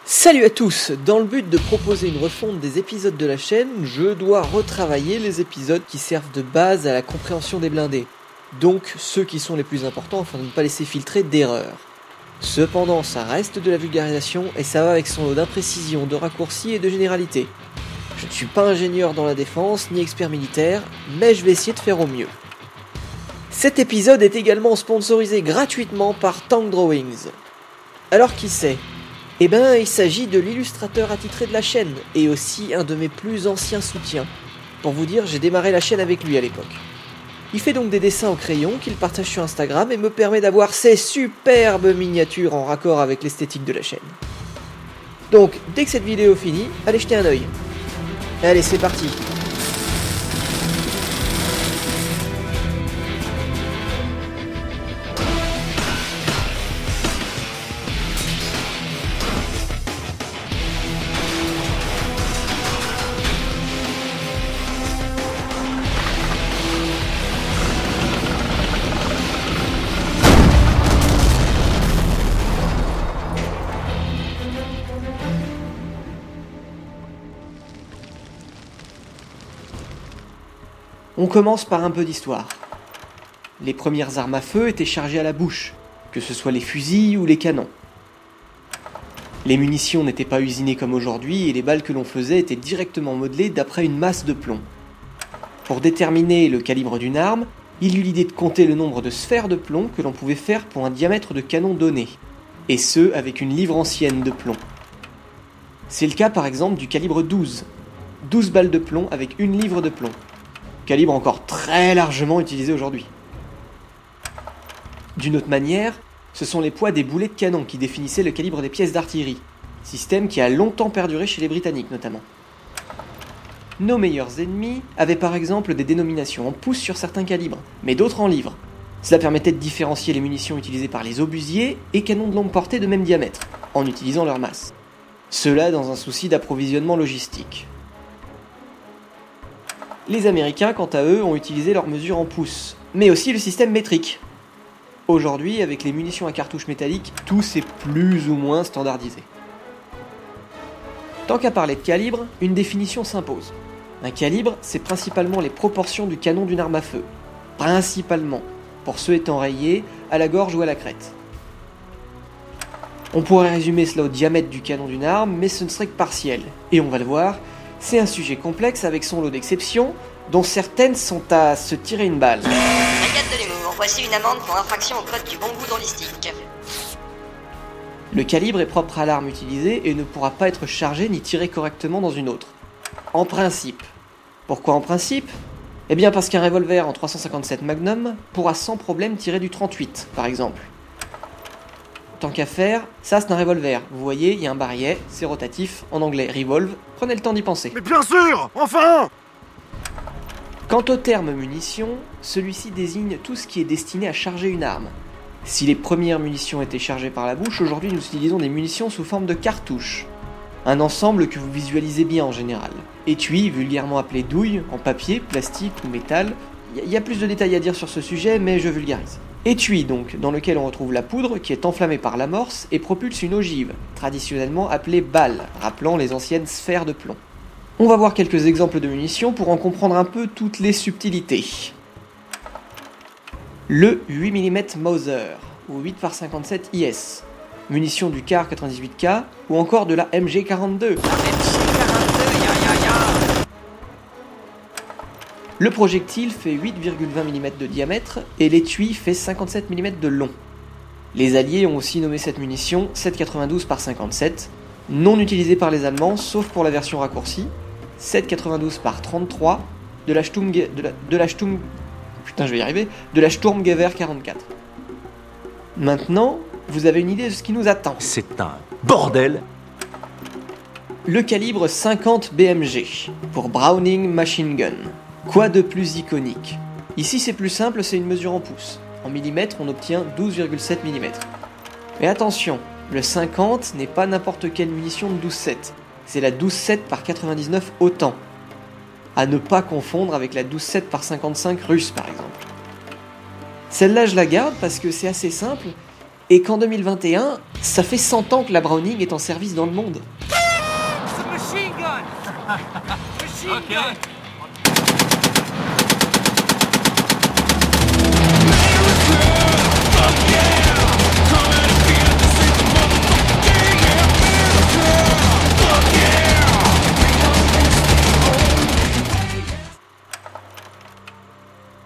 Salut à tous! Dans le but de proposer une refonte des épisodes de la chaîne, je dois retravailler les épisodes qui servent de base à la compréhension des blindés. Donc ceux qui sont les plus importants afin de ne pas laisser filtrer d'erreurs. Cependant, ça reste de la vulgarisation et ça va avec son lot d'imprécisions, de raccourcis et de généralités. Je ne suis pas ingénieur dans la défense, ni expert militaire, mais je vais essayer de faire au mieux. Cet épisode est également sponsorisé gratuitement par Tank Drawings. Alors qui c'est ? Eh ben, il s'agit de l'illustrateur attitré de la chaîne, et aussi un de mes plus anciens soutiens. Pour vous dire, j'ai démarré la chaîne avec lui à l'époque. Il fait donc des dessins au crayon qu'il partage sur Instagram et me permet d'avoir ces superbes miniatures en raccord avec l'esthétique de la chaîne. Donc, dès que cette vidéo finit, allez jeter un œil. Allez, c'est parti. On commence par un peu d'histoire. Les premières armes à feu étaient chargées à la bouche, que ce soit les fusils ou les canons. Les munitions n'étaient pas usinées comme aujourd'hui et les balles que l'on faisait étaient directement modelées d'après une masse de plomb. Pour déterminer le calibre d'une arme, il eut l'idée de compter le nombre de sphères de plomb que l'on pouvait faire pour un diamètre de canon donné, et ce avec une livre ancienne de plomb. C'est le cas par exemple du calibre 12. 12 balles de plomb avec une livre de plomb. Calibre encore très largement utilisé aujourd'hui. D'une autre manière, ce sont les poids des boulets de canon qui définissaient le calibre des pièces d'artillerie, système qui a longtemps perduré chez les Britanniques notamment. Nos meilleurs ennemis avaient par exemple des dénominations en pouces sur certains calibres, mais d'autres en livres. Cela permettait de différencier les munitions utilisées par les obusiers et canons de longue portée de même diamètre, en utilisant leur masse. Cela dans un souci d'approvisionnement logistique. Les Américains, quant à eux, ont utilisé leurs mesures en pouces, mais aussi le système métrique. Aujourd'hui, avec les munitions à cartouches métalliques, tout s'est plus ou moins standardisé. Tant qu'à parler de calibre, une définition s'impose. Un calibre, c'est principalement les proportions du canon d'une arme à feu. Principalement, pour ceux étant rayés, à la gorge ou à la crête. On pourrait résumer cela au diamètre du canon d'une arme, mais ce ne serait que partiel, et on va le voir, c'est un sujet complexe avec son lot d'exceptions, dont certaines sont à se tirer une balle. Brigade de l'humour, voici une amende pour infraction au code du bon goût drôlistique. Le calibre est propre à l'arme utilisée et ne pourra pas être chargé ni tiré correctement dans une autre. En principe. Pourquoi en principe ? Eh bien parce qu'un revolver en 357 Magnum pourra sans problème tirer du 38, par exemple. Tant qu'à faire, ça c'est un revolver. Vous voyez, il y a un barillet, c'est rotatif, en anglais revolve, prenez le temps d'y penser. Mais bien sûr, enfin ! Quant au terme munition, celui-ci désigne tout ce qui est destiné à charger une arme. Si les premières munitions étaient chargées par la bouche, aujourd'hui nous utilisons des munitions sous forme de cartouches. Un ensemble que vous visualisez bien en général. Étui, vulgairement appelé douille, en papier, plastique ou métal. Il y a plus de détails à dire sur ce sujet, mais je vulgarise. Étui donc, dans lequel on retrouve la poudre qui est enflammée par l'amorce et propulse une ogive, traditionnellement appelée balle, rappelant les anciennes sphères de plomb. On va voir quelques exemples de munitions pour en comprendre un peu toutes les subtilités. Le 8 mm Mauser, ou 8x57 IS, munition du CAR 98K, ou encore de la MG42. Le projectile fait 8,20 mm de diamètre et l'étui fait 57 mm de long. Les Alliés ont aussi nommé cette munition 7,92 par 57, non utilisée par les Allemands sauf pour la version raccourcie, 7,92 par 33 de la Sturmgewehr 44. Maintenant, vous avez une idée de ce qui nous attend. C'est un bordel. Le calibre 50 BMG, pour Browning Machine Gun. Quoi de plus iconique ? Ici c'est plus simple, c'est une mesure en pouces. En millimètres, on obtient 12,7 mm. Mais attention, le 50 n'est pas n'importe quelle munition de 12,7. C'est la 12,7 par 99 autant. À ne pas confondre avec la 12,7 par 55 russe par exemple. Celle-là je la garde parce que c'est assez simple Et qu'en 2021, ça fait 100 ans que la Browning est en service dans le monde. Machine gun! Machine gun!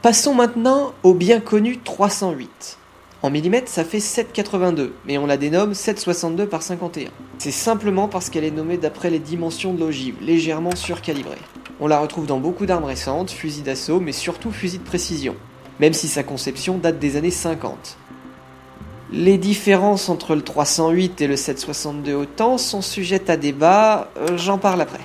Passons maintenant au bien connu 308. En millimètres, ça fait 7,82, mais on la dénomme 7,62 par 51. C'est simplement parce qu'elle est nommée d'après les dimensions de l'ogive, légèrement surcalibrée. On la retrouve dans beaucoup d'armes récentes, fusils d'assaut, mais surtout fusils de précision, même si sa conception date des années 50. Les différences entre le 308 et le 7,62 autant sont sujettes à débat, j'en parle après.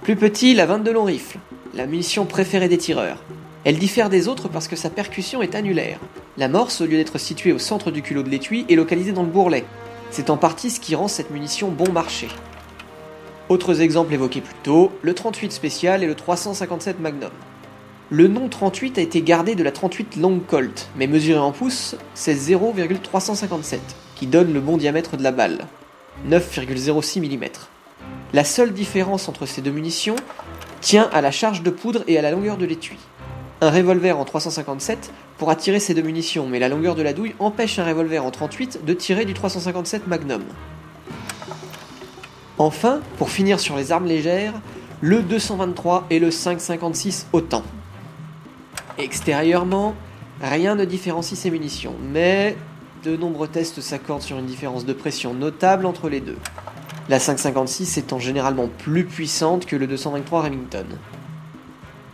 Plus petit, la 22 long rifle, la munition préférée des tireurs. Elle diffère des autres parce que sa percussion est annulaire. L'amorce, au lieu d'être située au centre du culot de l'étui, est localisée dans le bourrelet. C'est en partie ce qui rend cette munition bon marché. Autres exemples évoqués plus tôt, le 38 spécial et le 357 Magnum. Le nom 38 a été gardé de la 38 Long Colt, mais mesuré en pouces, c'est 0,357, qui donne le bon diamètre de la balle, 9,06 mm. La seule différence entre ces deux munitions tient à la charge de poudre et à la longueur de l'étui. Un revolver en 357 pourra tirer ces deux munitions, mais la longueur de la douille empêche un revolver en 38 de tirer du 357 Magnum. Enfin, pour finir sur les armes légères, le 223 et le 5,56 autant. Extérieurement, rien ne différencie ces munitions, mais de nombreux tests s'accordent sur une différence de pression notable entre les deux. La 5,56 étant généralement plus puissante que le 223 Remington.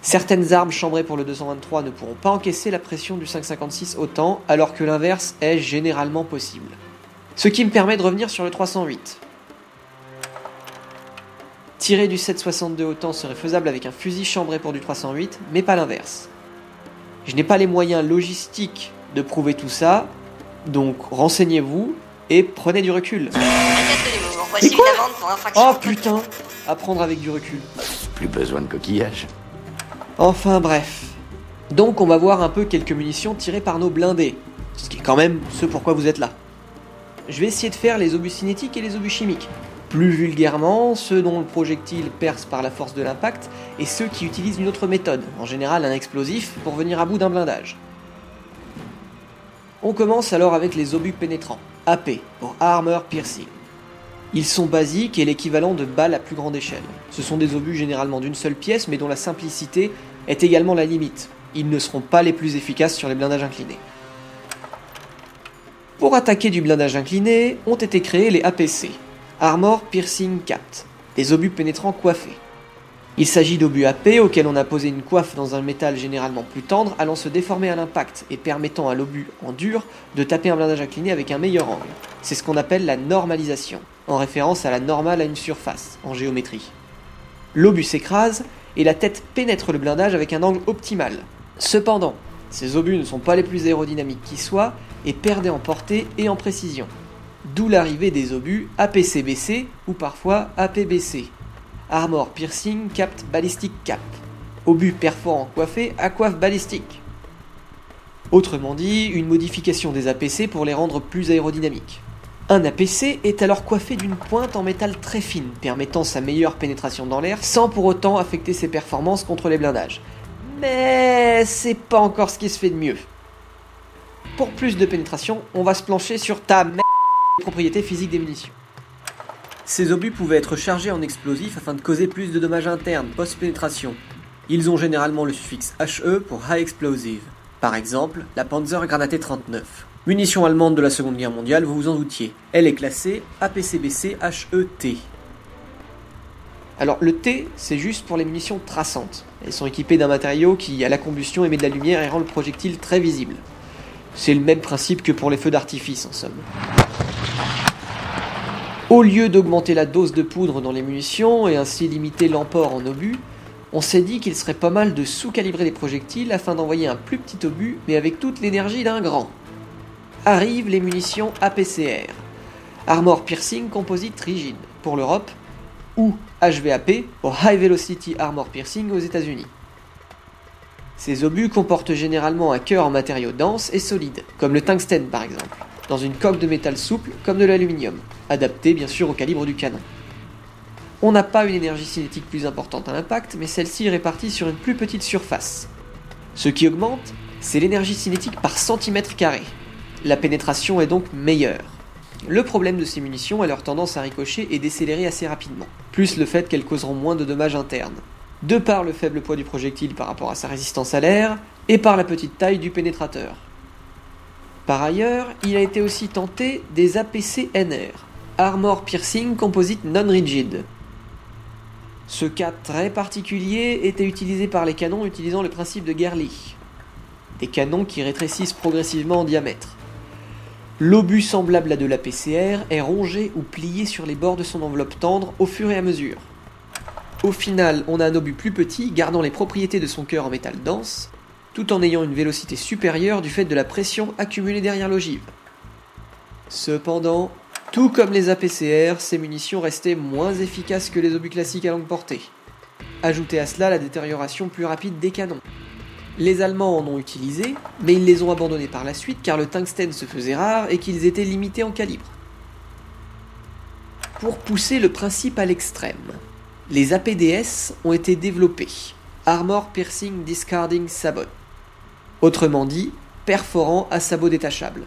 Certaines armes chambrées pour le 223 ne pourront pas encaisser la pression du 5,56 autant, alors que l'inverse est généralement possible. Ce qui me permet de revenir sur le 308. Tirer du 7,62 autant serait faisable avec un fusil chambré pour du 308, mais pas l'inverse. Je n'ai pas les moyens logistiques de prouver tout ça, donc renseignez-vous et prenez du recul. Voici une amende pour infraction. Oh putain, à prendre avec du recul. Plus besoin de coquillage. Enfin bref. Donc on va voir un peu quelques munitions tirées par nos blindés, ce qui est quand même ce pourquoi vous êtes là. Je vais essayer de faire les obus cinétiques et les obus chimiques. Plus vulgairement, ceux dont le projectile perce par la force de l'impact et ceux qui utilisent une autre méthode, en général un explosif, pour venir à bout d'un blindage. On commence alors avec les obus pénétrants, AP, pour Armor Piercing. Ils sont basiques et l'équivalent de balles à plus grande échelle. Ce sont des obus généralement d'une seule pièce mais dont la simplicité est également la limite. Ils ne seront pas les plus efficaces sur les blindages inclinés. Pour attaquer du blindage incliné, ont été créés les APC, Armor Piercing Capped, des obus pénétrants coiffés. Il s'agit d'obus AP auxquels on a posé une coiffe dans un métal généralement plus tendre allant se déformer à l'impact et permettant à l'obus en dur de taper un blindage incliné avec un meilleur angle. C'est ce qu'on appelle la normalisation, en référence à la normale à une surface, en géométrie. L'obus s'écrase et la tête pénètre le blindage avec un angle optimal. Cependant, ces obus ne sont pas les plus aérodynamiques qui soient et perdent en portée et en précision. D'où l'arrivée des obus APCBC ou parfois APBC. Armor Piercing Capped Ballistic Cap. Obus perforant coiffé à coiffe balistique. Autrement dit, une modification des APC pour les rendre plus aérodynamiques. Un APC est alors coiffé d'une pointe en métal très fine, permettant sa meilleure pénétration dans l'air sans pour autant affecter ses performances contre les blindages. Mais c'est pas encore ce qui se fait de mieux. Pour plus de pénétration, on va se plancher sur ta propriété physique des munitions. Ces obus pouvaient être chargés en explosifs afin de causer plus de dommages internes post-pénétration. Ils ont généralement le suffixe HE pour High Explosive. Par exemple, la Panzer Granate 39. Munition allemande de la Seconde Guerre mondiale, vous vous en doutiez. Elle est classée APCBC HET. Alors le T, c'est juste pour les munitions traçantes. Elles sont équipées d'un matériau qui, à la combustion, émet de la lumière et rend le projectile très visible. C'est le même principe que pour les feux d'artifice, en somme. Au lieu d'augmenter la dose de poudre dans les munitions et ainsi limiter l'emport en obus, on s'est dit qu'il serait pas mal de sous-calibrer les projectiles afin d'envoyer un plus petit obus mais avec toute l'énergie d'un grand. Arrivent les munitions APCR, Armor Piercing Composite Rigid, pour l'Europe, ou HVAP, pour High Velocity Armor Piercing aux États-Unis. Ces obus comportent généralement un cœur en matériaux denses et solides, comme le tungstène par exemple. dans une coque de métal souple comme de l'aluminium, adaptée bien sûr au calibre du canon. On n'a pas une énergie cinétique plus importante à l'impact, mais celle-ci est répartie sur une plus petite surface. Ce qui augmente, c'est l'énergie cinétique par centimètre carré. La pénétration est donc meilleure. Le problème de ces munitions est leur tendance à ricocher et décélérer assez rapidement, plus le fait qu'elles causeront moins de dommages internes, de par le faible poids du projectile par rapport à sa résistance à l'air, et par la petite taille du pénétrateur. Par ailleurs, il a été aussi tenté des APC-NR, Armor Piercing Composite Non-Rigid. Ce cas très particulier était utilisé par les canons utilisant le principe de Gerli, des canons qui rétrécissent progressivement en diamètre. L'obus semblable à de l'APCR est rongé ou plié sur les bords de son enveloppe tendre au fur et à mesure. Au final, on a un obus plus petit gardant les propriétés de son cœur en métal dense, tout en ayant une vélocité supérieure du fait de la pression accumulée derrière l'ogive. Cependant, tout comme les APCR, ces munitions restaient moins efficaces que les obus classiques à longue portée. Ajoutez à cela la détérioration plus rapide des canons. Les Allemands en ont utilisé, mais ils les ont abandonnés par la suite car le tungstène se faisait rare et qu'ils étaient limités en calibre. Pour pousser le principe à l'extrême, les APDS ont été développés, Armor Piercing Discarding Sabot, autrement dit, perforant à sabot détachable.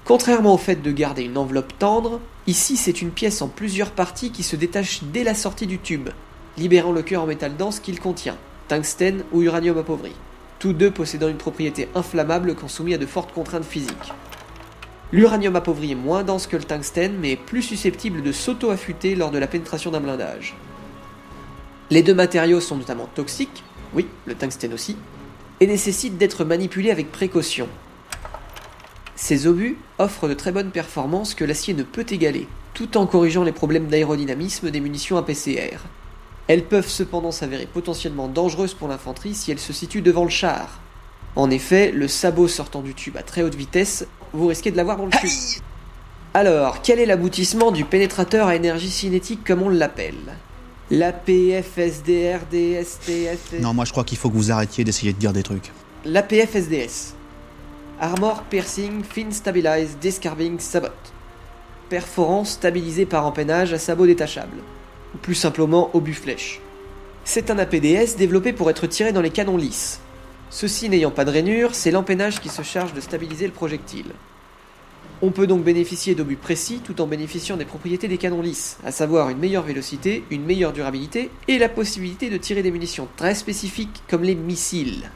Contrairement au fait de garder une enveloppe tendre, ici c'est une pièce en plusieurs parties qui se détache dès la sortie du tube, libérant le cœur en métal dense qu'il contient, tungstène ou uranium appauvri, tous deux possédant une propriété inflammable quand soumis à de fortes contraintes physiques. L'uranium appauvri est moins dense que le tungstène, mais est plus susceptible de s'auto-affûter lors de la pénétration d'un blindage. Les deux matériaux sont notamment toxiques, oui, le tungstène aussi, et nécessitent d'être manipulés avec précaution. Ces obus offrent de très bonnes performances que l'acier ne peut égaler, tout en corrigeant les problèmes d'aérodynamisme des munitions APCR. Elles peuvent cependant s'avérer potentiellement dangereuses pour l'infanterie si elles se situent devant le char. En effet, le sabot sortant du tube à très haute vitesse, vous risquez de l'avoir dans le cul. Alors, quel est l'aboutissement du pénétrateur à énergie cinétique comme on l'appelle ? L'APFSDR-DSTS... Non, moi je crois qu'il faut que vous arrêtiez d'essayer de dire des trucs. L'APFSDS. Armor Piercing Fin Stabilized Discarding Sabot. Perforant stabilisé par empennage à sabot détachable. Ou plus simplement obus flèche. C'est un APDS développé pour être tiré dans les canons lisses. Ceci n'ayant pas de rainure, c'est l'empennage qui se charge de stabiliser le projectile. On peut donc bénéficier d'obus précis tout en bénéficiant des propriétés des canons lisses, à savoir une meilleure vélocité, une meilleure durabilité et la possibilité de tirer des munitions très spécifiques comme les missiles.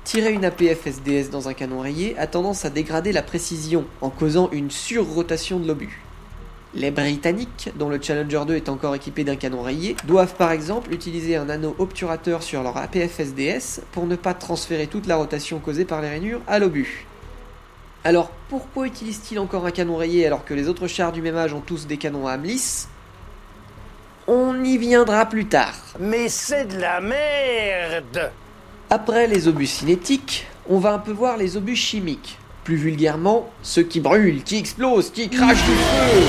Tirer une APFSDS dans un canon rayé a tendance à dégrader la précision en causant une surrotation de l'obus. Les Britanniques, dont le Challenger 2 est encore équipé d'un canon rayé, doivent par exemple utiliser un anneau obturateur sur leur APFSDS pour ne pas transférer toute la rotation causée par les rainures à l'obus. Alors pourquoi utilisent-ils encore un canon rayé alors que les autres chars du même âge ont tous des canons à âme lisse ? On y viendra plus tard. Mais c'est de la merde! Après les obus cinétiques, on va un peu voir les obus chimiques. Plus vulgairement, ceux qui brûlent, qui explosent, qui crachent du feu.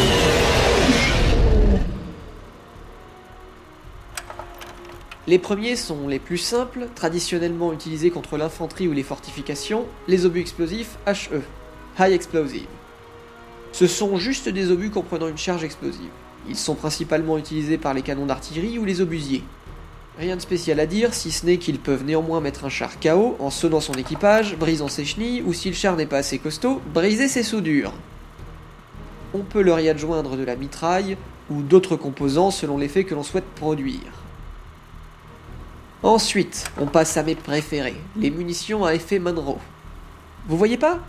Les premiers sont les plus simples, traditionnellement utilisés contre l'infanterie ou les fortifications, les obus explosifs HE, High Explosive. Ce sont juste des obus comprenant une charge explosive. Ils sont principalement utilisés par les canons d'artillerie ou les obusiers. Rien de spécial à dire, si ce n'est qu'ils peuvent néanmoins mettre un char KO en sonnant son équipage, brisant ses chenilles, ou si le char n'est pas assez costaud, briser ses soudures. On peut leur y adjoindre de la mitraille, ou d'autres composants selon l'effet que l'on souhaite produire. Ensuite, on passe à mes préférés, les munitions à effet Monroe. Vous voyez pas ?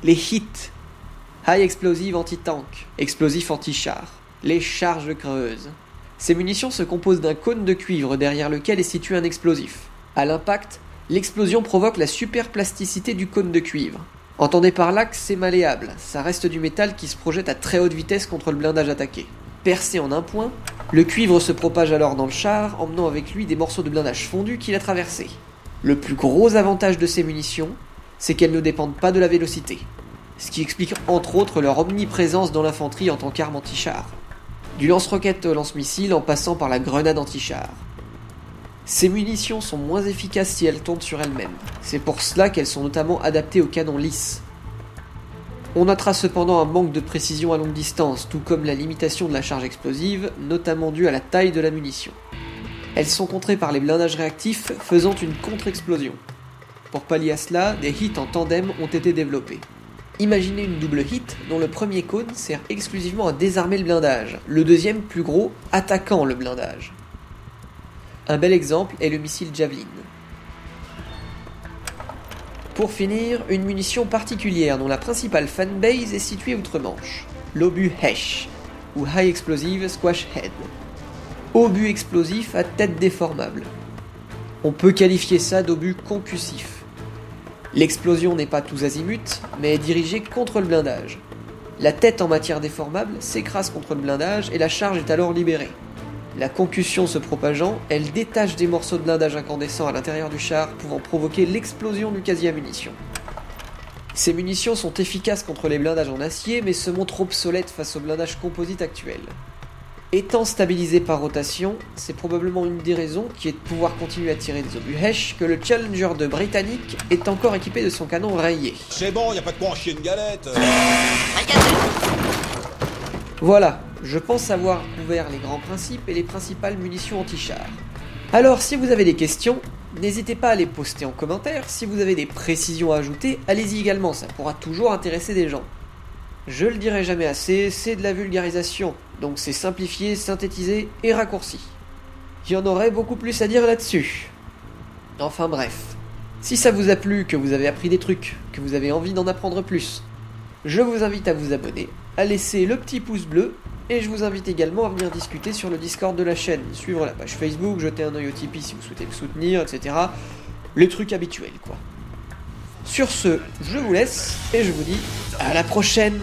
Les HIT, High Explosive Anti-Tank, explosif anti-char, les charges creuses. Ces munitions se composent d'un cône de cuivre derrière lequel est situé un explosif. À l'impact, l'explosion provoque la superplasticité du cône de cuivre. Entendez par là que c'est malléable, ça reste du métal qui se projette à très haute vitesse contre le blindage attaqué. Percé en un point, le cuivre se propage alors dans le char, emmenant avec lui des morceaux de blindage fondu qu'il a traversés. Le plus gros avantage de ces munitions, c'est qu'elles ne dépendent pas de la vélocité. Ce qui explique entre autres leur omniprésence dans l'infanterie en tant qu'arme anti-char. Du lance-roquette au lance-missile en passant par la grenade anti-char. Ces munitions sont moins efficaces si elles tournent sur elles-mêmes. C'est pour cela qu'elles sont notamment adaptées aux canons lisses. On notera cependant un manque de précision à longue distance, tout comme la limitation de la charge explosive, notamment due à la taille de la munition. Elles sont contrées par les blindages réactifs, faisant une contre-explosion. Pour pallier à cela, des hits en tandem ont été développés. Imaginez une double hit dont le premier cône sert exclusivement à désarmer le blindage, le deuxième, plus gros, attaquant le blindage. Un bel exemple est le missile Javelin. Pour finir, une munition particulière dont la principale fanbase est située outre-Manche, l'obus HESH, ou High Explosive Squash Head. Obus explosif à tête déformable. On peut qualifier ça d'obus concussif. L'explosion n'est pas tous azimuts, mais est dirigée contre le blindage. La tête en matière déformable s'écrase contre le blindage et la charge est alors libérée. La concussion se propageant, elle détache des morceaux de blindage incandescents à l'intérieur du char, pouvant provoquer l'explosion du casier à munitions. Ces munitions sont efficaces contre les blindages en acier, mais se montrent obsolètes face au blindage composite actuel. Étant stabilisé par rotation, c'est probablement une des raisons qui est de pouvoir continuer à tirer des obus HESH que le Challenger de Britannique est encore équipé de son canon rayé. C'est bon, y a pas de quoi en chier une galette. Voilà, je pense avoir couvert les grands principes et les principales munitions anti-char. Alors si vous avez des questions, n'hésitez pas à les poster en commentaire. Si vous avez des précisions à ajouter, allez-y également, ça pourra toujours intéresser des gens. Je le dirai jamais assez, c'est de la vulgarisation, donc c'est simplifié, synthétisé et raccourci. Il y en aurait beaucoup plus à dire là-dessus. Enfin bref, si ça vous a plu, que vous avez appris des trucs, que vous avez envie d'en apprendre plus, je vous invite à vous abonner, à laisser le petit pouce bleu, et je vous invite également à venir discuter sur le Discord de la chaîne, suivre la page Facebook, jeter un œil au Tipeee si vous souhaitez me soutenir, etc. Les trucs habituels quoi. Sur ce, je vous laisse, et je vous dis à la prochaine.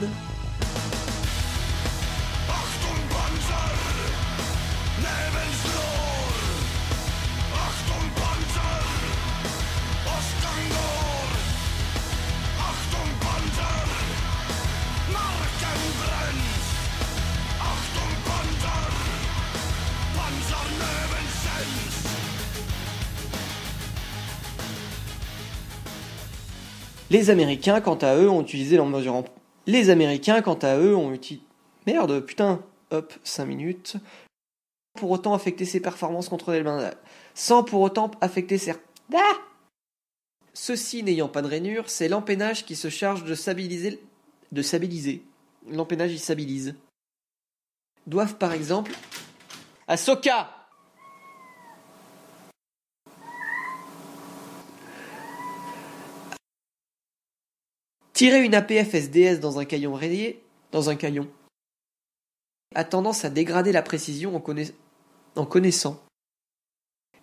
Les Américains, quant à eux, ont utilisé leur mesure en... Les Américains, quant à eux, ont utilisé... Merde, putain. Hop, 5 minutes. Pour autant affecter ses performances contre les blindages. Sans pour autant affecter ses... Ah Ceci n'ayant pas de rainure, c'est l'empennage qui se charge de stabiliser... L'empennage, il stabilise. Doivent par exemple... Ahsoka! Tirer une APF SDS dans un caillon rayé, a tendance à dégrader la précision en connaissant.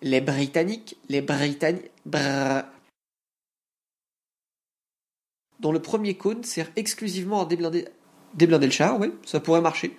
Les Britanniques, dont le premier cône sert exclusivement à déblander le char, ouais, ça pourrait marcher.